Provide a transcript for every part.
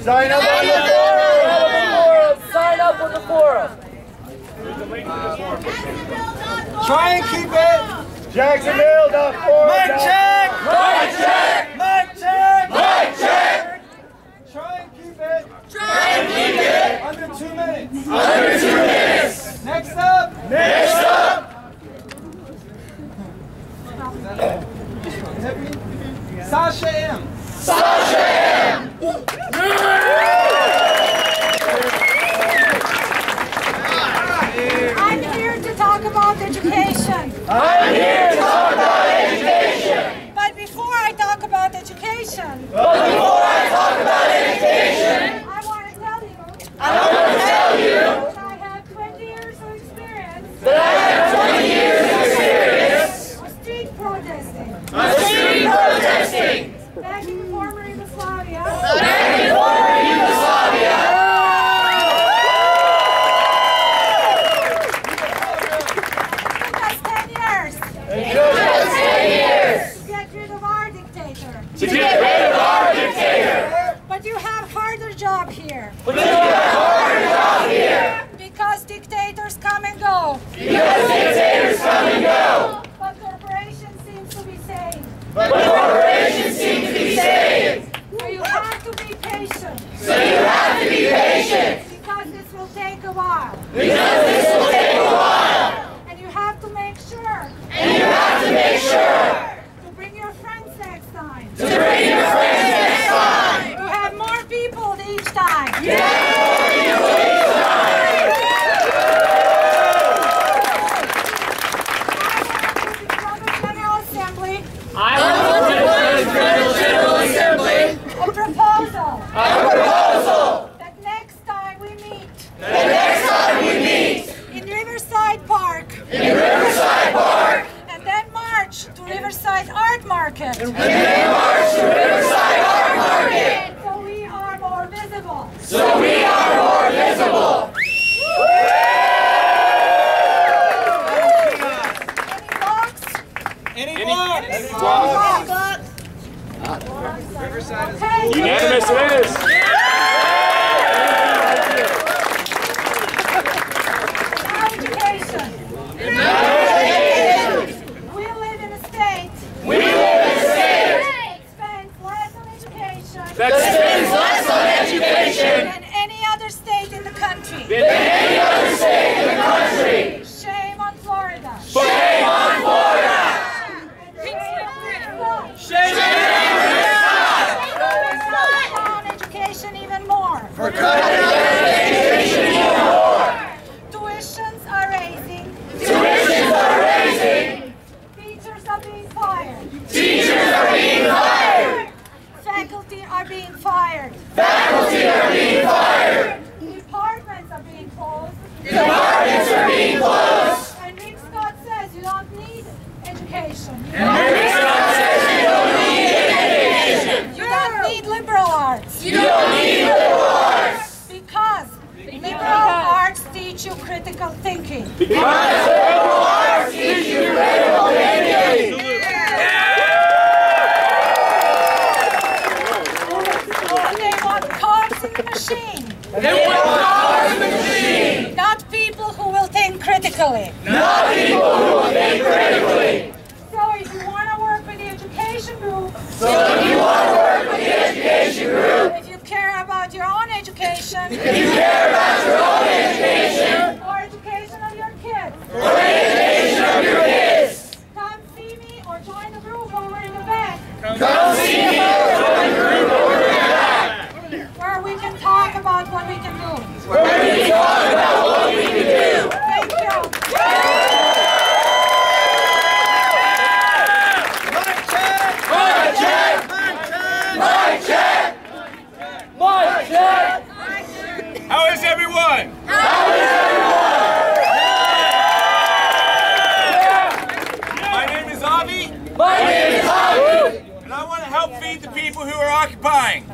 Sign up on the forum! Sign up on the forum! Try and keep it! Jacksonville.forum! Mic check! Mic check! Mic check! Mic check! Try and keep it! Try and keep it! Under 2 minutes! Under 2 minutes! Next up! Next up! Sasha M. Sasha M! I'm here to talk about education. I'm here to talk about education! But before I talk about education, I want to tell you you that I have 20 years of experience that I have 20 years of experience of street protesting of street protesting back in former Yugoslavia. back in former Yugoslavia. It took us 10 years To to get rid of our dictator. get rid of our dictator. But you have harder job here. But you have a harder job here. Because dictators come and go. Because dictators come and go. But corporations seem to be saying. But corporations seem to be saved. So you have to be patient. So you have to be patient. Because this will take a while. Because this will take a while. And you have to make sure And you have to make sure to bring your friends next time. to bring your friends next time. To have more people each time. You have more people each time. I want to propose the General Assembly a proposal that next time we meet in Riverside Park and then march to Riverside Art Market. So we are more visible. So we are more visible. Any Any blocks? blocks? Okay. Unanimous it is. Now education. We live in a state that spends less on education That spends less on education than any other state in the country. than any other state in the country. Shame on Florida. Shame on Florida. Shame on education even more. We're cutting down education even more. Tuitions are raising. Tuitions are raising. Teachers are being fired. Teachers are being fired. Faculty are being fired. Faculty are being fired. Departments are being closed. Departments are being closed. And Rick Scott says you don't need education. You don't need liberal arts. You don't need liberal arts. Because liberal arts teach you critical thinking. Because liberal arts teach you critical thinking. They want cars in the machine. They want cars in the machine. Not people who will think critically. Not people who will think critically. So if you want to work with the education group, So if you want to work with the education group, if you care about your own education, if you care about your own education, or education of your kids, or education of your kids, come see me or join the group over in the back, come see me or join the group over in the back, where we can talk about what we can do. where we can talk about what we can do. Thank you. Mic check! Mic check! Mic check! How is everyone? How is everyone? My name is Avi, My name is Javi. and I want to help feed the people who are occupying.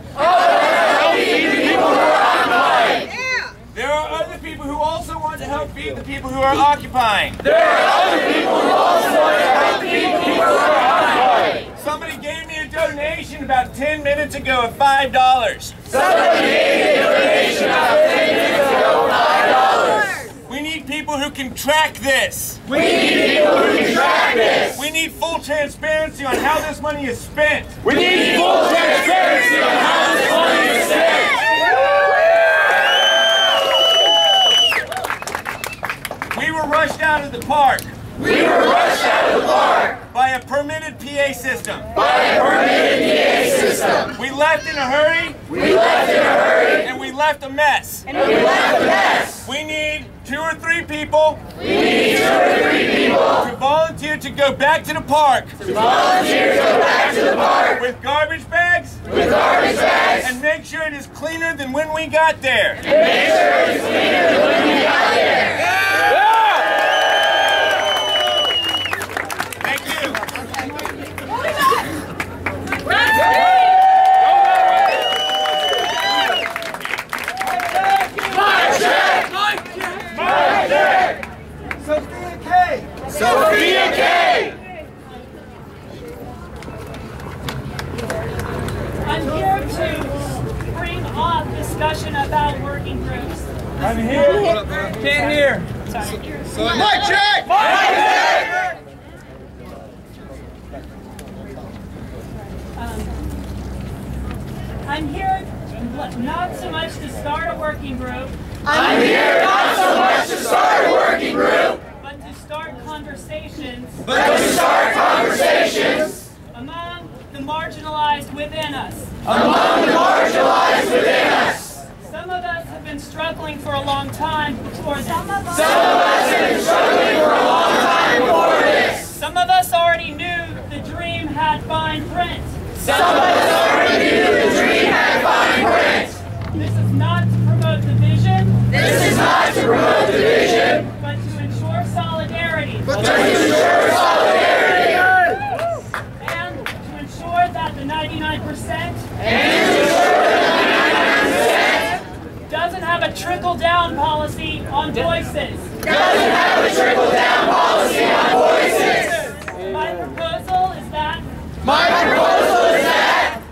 There are other people who also want to help feed the people who are occupying. There are other people who also want to help people who are occupying. Somebody gave me a donation about 10 minutes ago of $5. Somebody made a donation about 10 minutes ago of $5. We need people who can track this. We need people who can track this. We need full transparency on how this money is spent. We need full transparency on how this money is spent. We were rushed out of the park. We were rushed out of the park by a permitted PA system. by a permitted PA system. We left in a hurry. We left in a hurry And we left a mess. and we left a mess. We need 2 or 3 people We need 2 or 3 people to volunteer to go back to the park to volunteer to go back to the park with garbage bags with garbage bags and make sure it is cleaner than when we got there. and make sure it's cleaner than when we got there. Thank you. Sophia K. Sophia K. I'm here to bring off discussion about working groups. I'm here. Can't hear. Mic check! I'm here not so much to start a working group, I'm here not so much to start a working group, but to start conversations but to start conversations among the marginalized within us. among the marginalized within us. Some of us have been struggling for a long time before this. Some of us have been struggling for a long time before this. Some of us already knew the dream had fine print. Some of us already knew the dream had fine print. This is not to promote division, This is not to promote division, but to ensure solidarity. but to ensure solidarity And to ensure that the 99% and to ensure that doesn't have a trickle-down policy on voices. 99% doesn't have a trickle-down policy on voices. My proposal is that My proposal is that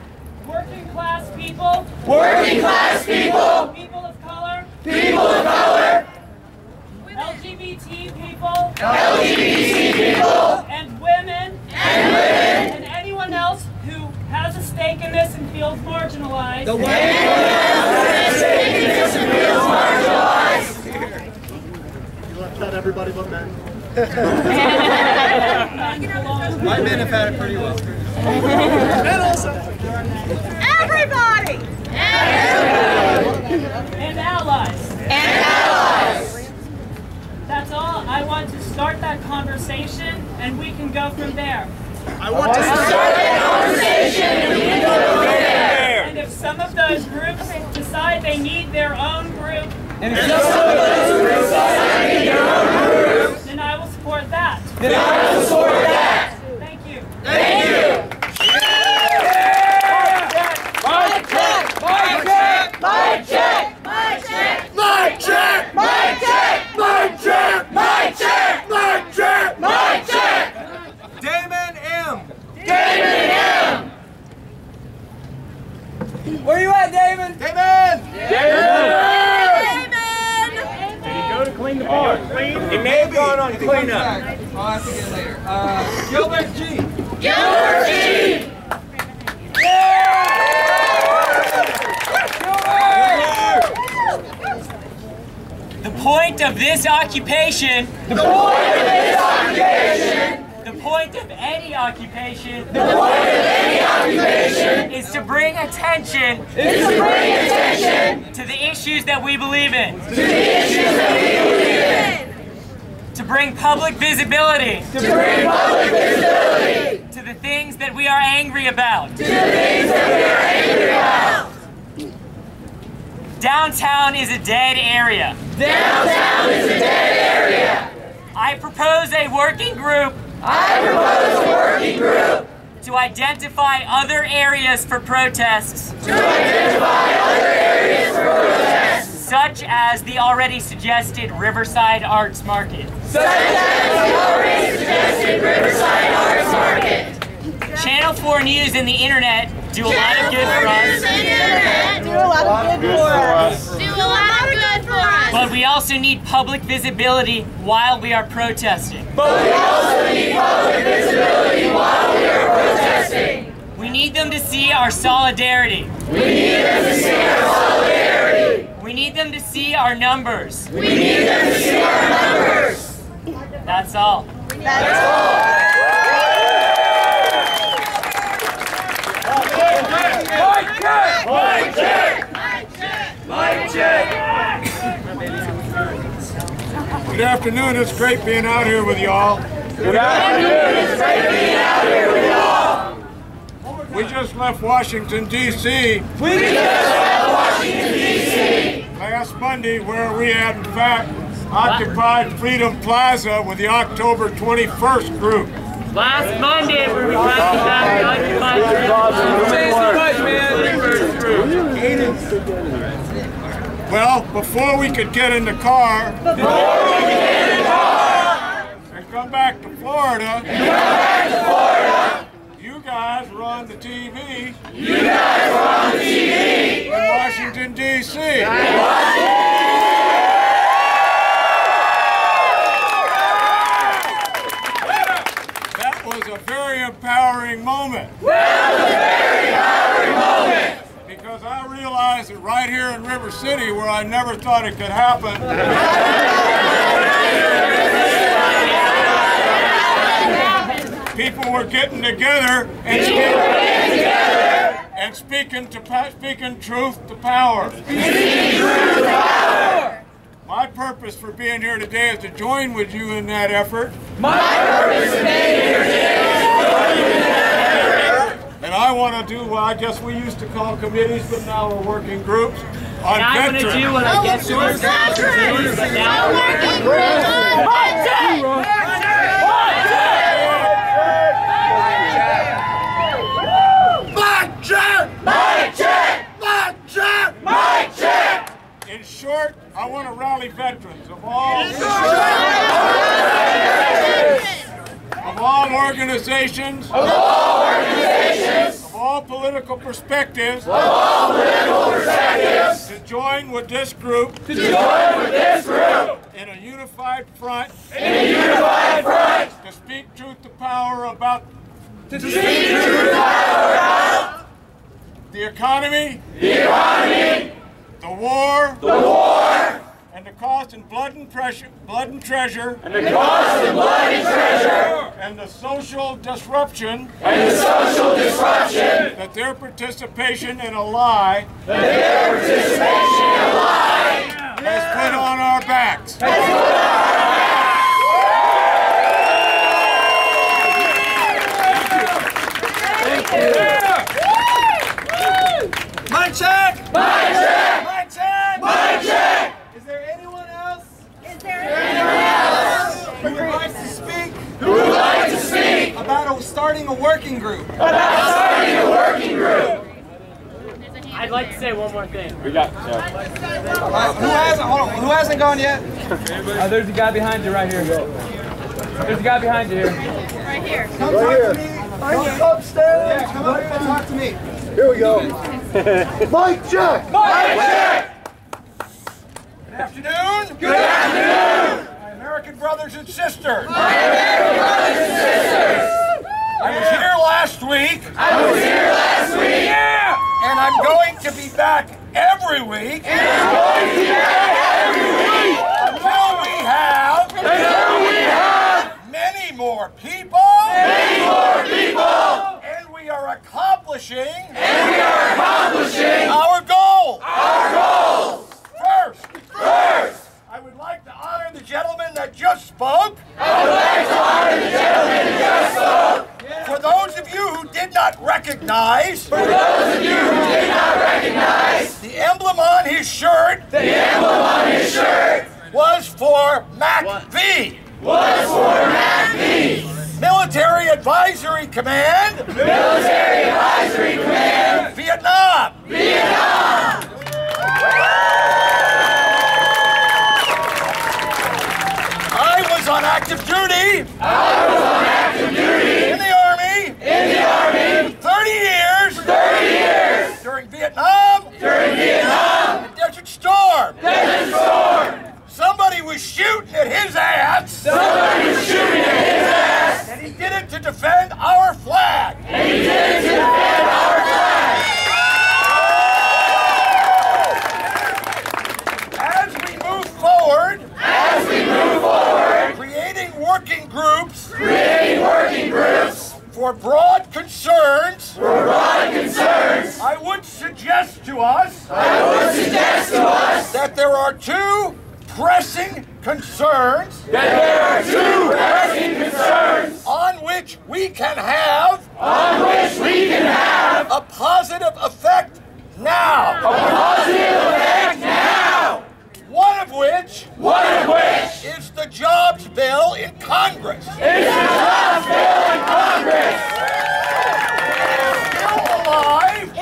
working-class people, working class people, people of color, people of color, LGBT people, LGBT people, and women, and anyone else who has a stake in this and feels marginalized, anyone else that's taking this and feels marginalized. You left out everybody but men. My men have had it pretty well. everybody, and allies. That's all. I want to start that conversation, and we can go from there. I want to Start that conversation and we can go from there. And if some of those groups decide they need their own group, And If some of those groups decide to need their own group, then I will support that. then I will support that. Thank you. Thank you. Mic check! Mic check! Mic check! Mic check! Mic check! Mic check! Mic check! Mic check! Mic check! Mic check! Damon M. David M. Where you at, Damon? Damon! It may have gone on cleanup. I'll have to get later. Gilbert G. Gilbert G. The point of this occupation, The point of this occupation, the point of any occupation, the point of any occupation, is to bring attention is to bring attention to the issues that we believe in, to the issues that we believe in, to bring public visibility to bring public visibility to the things that we are angry about. to the things that we are angry about. Downtown is a dead area. Downtown is a dead area. I propose a working group I propose a working group to identify other areas for protests, to identify other areas for protests, such as the already suggested Riverside Arts Market. such as the already suggested Riverside Arts Market. Channel 4 News and the internet do a lot of good for us. Do a lot of good for us. Do a lot of good for us. But we also need public visibility while we are protesting. We need them to see our solidarity. We need them to see our numbers. That's all. Good afternoon. It's great being out here with y'all. We just left Washington, D.C. Last Monday, where we had, in fact, occupied Freedom Plaza with the October 21st group. Last Monday, where we occupied Well, before we could get in the car and come back to Florida, you guys were on the TV in Washington, D.C. That was a very empowering moment. Because I realized that right here in River City, where I never thought it could happen, people were getting together and speaking truth to power. My purpose for being here today is to join with you in that effort. And I want to do what I guess we used to call committees, but now we're working groups on And I want to do what I guess yours is, but now we're working groups. In short, I want to rally veterans of all organizations, of all political perspectives, to join with this group, in a unified front, to speak truth to power about the economy, the war, and the cost in blood and treasure, and the social disruption, that their participation in a lie has put on our backs. Mic check! Mic check! Mic check! Mic check! Is there anyone else Who who would like to speak would like to speak about starting a working group? about starting a working group? I'd like to say one more thing. Who hasn't gone yet? There's a guy behind you right here. There's a guy behind you here. Right here. Come talk to me. Come upstairs. Yeah, come up and talk to me. Here we go. Mic check! Mic check! Good afternoon. Good afternoon! My American brothers and sisters. My American brothers and sisters! I was here last week. And I'm going to be back every week. Until we have many more people. And we are accomplishing our goals. First, I would like to honor the gentleman that just spoke. For those of you who did not recognize, the emblem on his shirt, was for MACV. Military Advisory Command. Vietnam. I was on active duty. In the Army. For broad concerns, I would suggest to us that there are two pressing concerns on which we can have a positive effect now. One of which is the jobs bill in Congress. Still alive.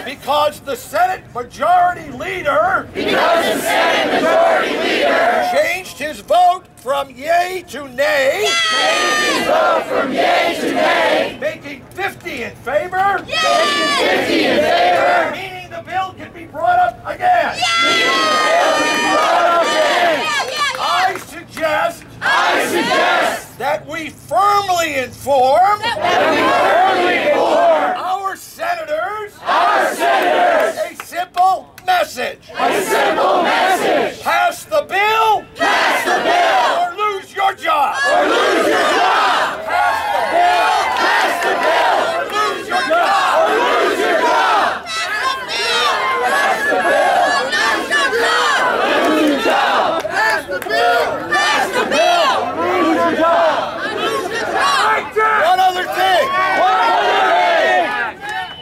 Because the Senate Majority Leader changed his vote from yay to nay, making 50 in favor, meaning the bill can be brought up again. I suggest that we firmly inform our senators a simple message. Pass the bill or lose your job. Pass the bill or lose your job.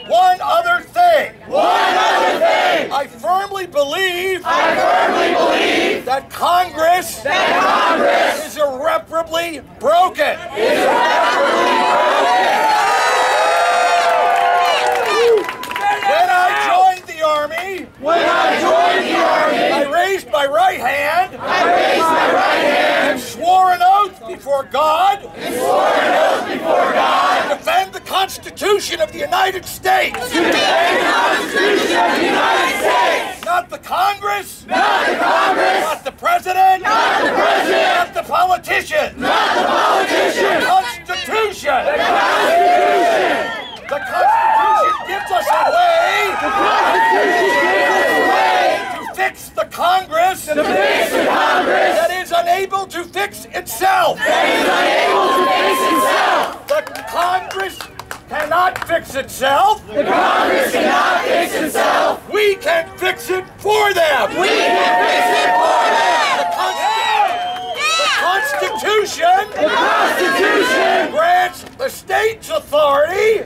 One other thing. I firmly believe that Congress is irreparably broken. When I joined the Army, I raised my right hand and swore an oath before God to defend the Constitution of the United States. Not the Congress. Not the President. Not the politicians. The Constitution. The Constitution gives us a way to fix the Congress that is unable to fix itself. The Congress cannot fix itself. We can fix it for them. The Constitution grants the states authority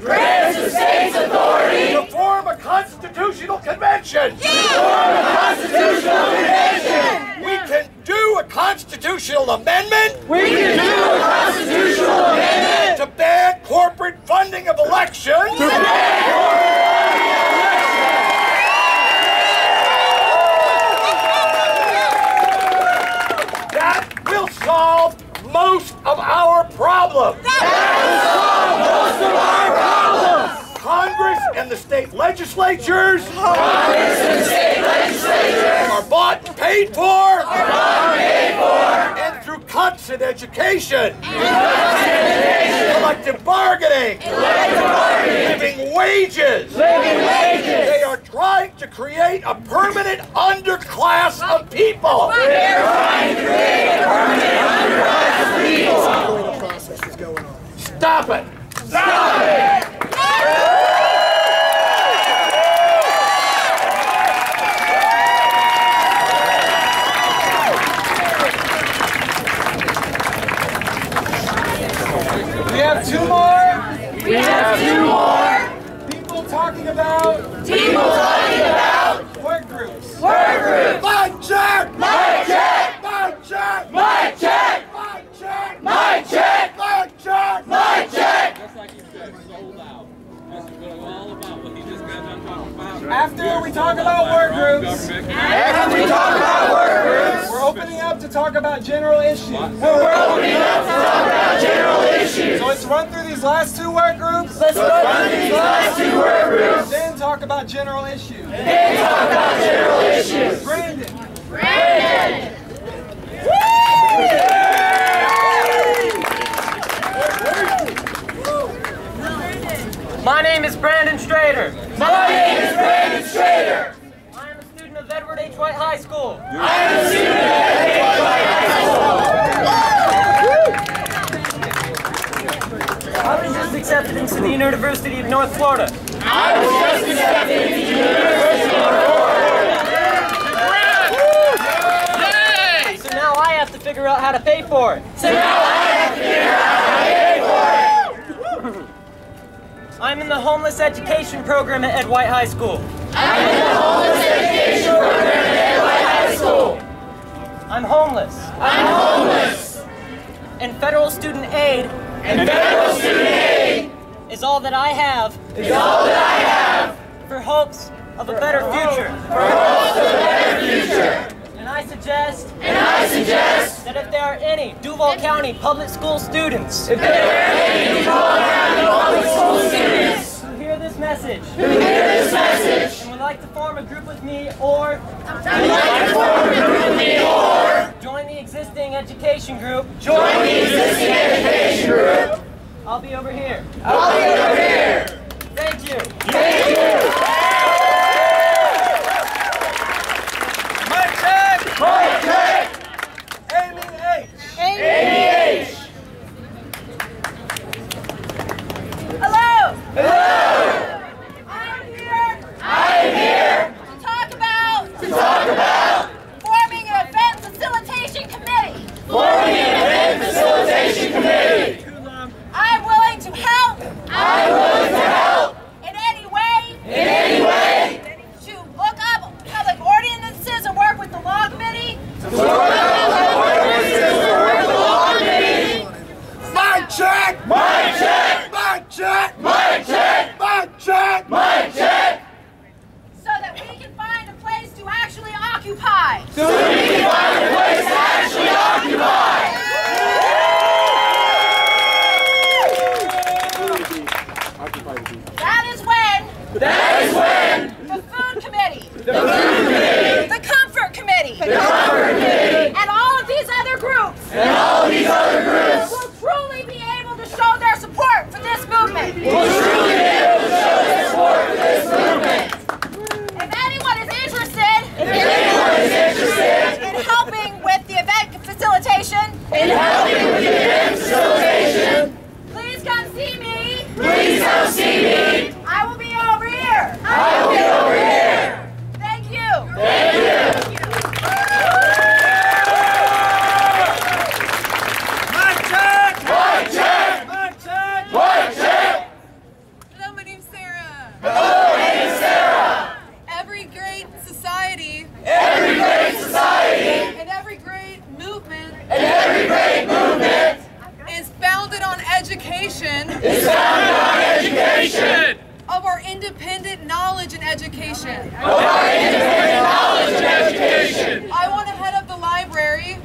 to form a constitutional convention. We can do a constitutional amendment to ban corporate funding of elections. That will solve most of our problems. Congress and the state legislatures are bought and paid for, and through cuts in education, collective bargaining, living wages. They are trying to create a permanent underclass of people. Stop it! Stop it! We have two more. People talking about work groups. Mic check! Mic check! Mic check! Mic check! Mic check! Mic check! Mic check! Mic check! Just like you said, sold out. This is really all about what he just got done talking about. After we talk about work groups, we're opening up to talk about general issues. So let's run through these last two work groups. Then talk about general issues. Brandon. My name is Brandon Strader. My name is Brandon Strader. I am a student of Edward H. White High School. I am a student of Edward H. White High School. to the University of North Florida. I was just accepted into the University of North Florida. So now I have to figure out how to pay for it. I'm in the homeless education program at Ed White High School. I'm homeless. And federal student aid is all that I have for hopes of a better future. And I suggest that if there are any Duval County public school students who hear this message and would like to form a group with me or join the existing education group, I'll be over here. Thank you. Mic check! Amy H. Hello. I'm here to talk about forming an event facilitation committee. I'm willing to help. In any way. To look up public ordinances and work with the law committee. Mic check! So that we can find a place to actually occupy. That is when the food committee, the comfort committee, and all of these other groups will truly be able to show their support for this movement. If anyone is interested in helping with the event facilitation, please come see me. I will be over here. Thank you. Mic check! Hello, my name's Sarah. Every great society and every great movement is founded on education of our independent knowledge and education. I want to head up the library.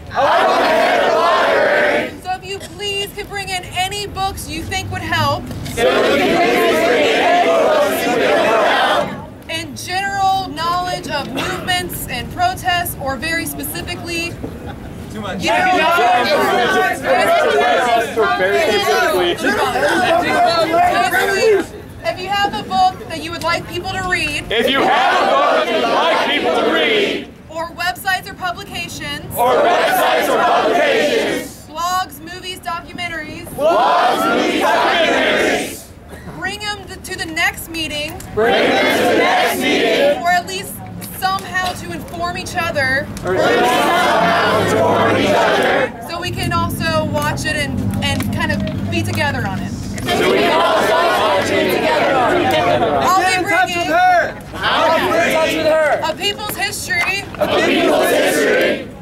So if you please could bring in any books you think would help. In general knowledge of movements and protests, or very specifically, Too much. If you have a book that you would like people to read, or websites or publications, blogs, movies, documentaries, bring them to the next meeting, or at least somehow to inform each other, so we can also watch it and kind of be together on it. I'll be bringing a people's history.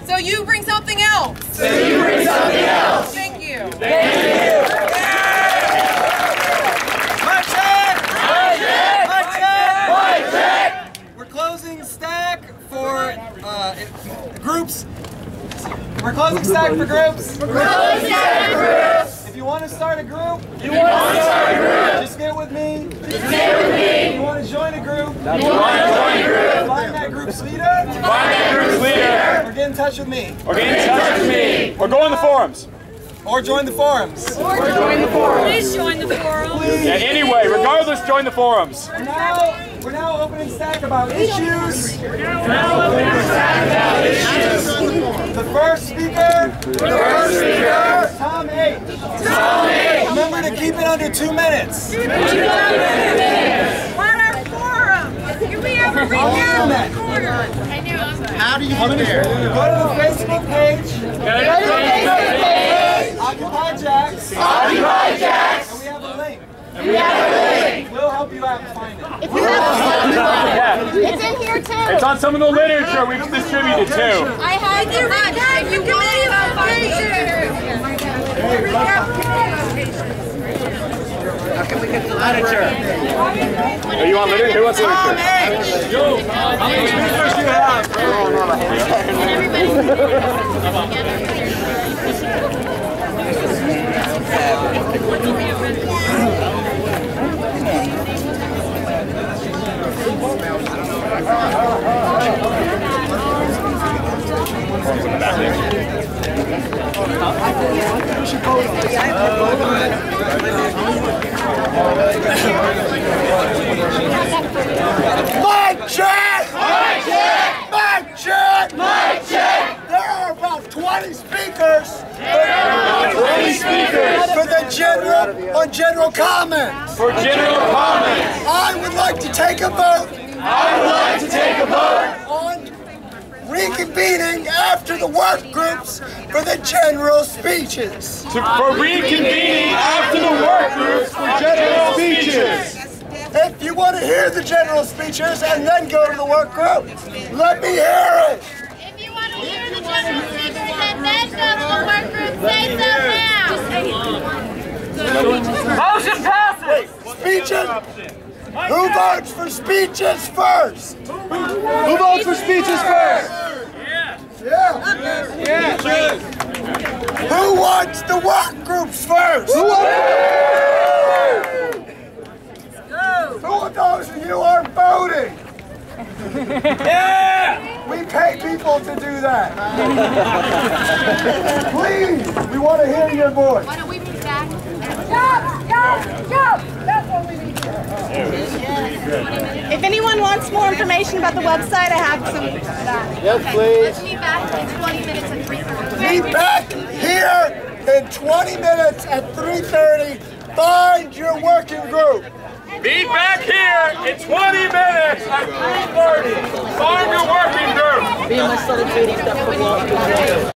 So you bring something else. Thank you. Mic check! We're closing stack for groups. We're closing stack for groups. If you want to start a group, just get with me. If you want to join a group, find that group's leader. Or get in touch with me. Or go on the forums. Or join the forums. Please join the forum. Yeah, anyway, regardless, join the forums. We're now opening stack about issues. The first speaker, Tom H. Remember to keep it under 2 minutes. What are forums? Can we have a recap? How do you get there? Go to the Facebook page. Occupy Jacks. Occupy Jacks. And we have a link. We'll help you out and find it. If you have it's in here too. It's on some of the literature we've distributed too. I had to recap the committee How can we get the literature? Oh, you want literature? Who wants literature? Yo, how many speakers do you have? Mic check! Mic check! Mic check! Mic check! There are about 20 speakers. For the general comments. For general comments. I would like to take a vote. On reconvening after the work groups for the general speeches. For reconvening after the work groups for general speeches. If you want to hear the general speeches and then go to the work group, let me hear it. If you want to hear the general speeches and then go to the work group, say so now. Motion passes. Speeches? Who votes for speeches first? Who votes for speeches first? Yeah. Who wants the work groups first? Who of those of you are voting? Yeah! We pay people to do that. Please, we want to hear your voice. Why don't we move back? Jump! That's what we need. If anyone wants more information about the website, I have some of that. Yes, please. Let's meet back in 20 minutes at 3:30. Meet back here in 20 minutes at 3:30. Find your working group. Be back here in 20 minutes at 3:30. Find your working group.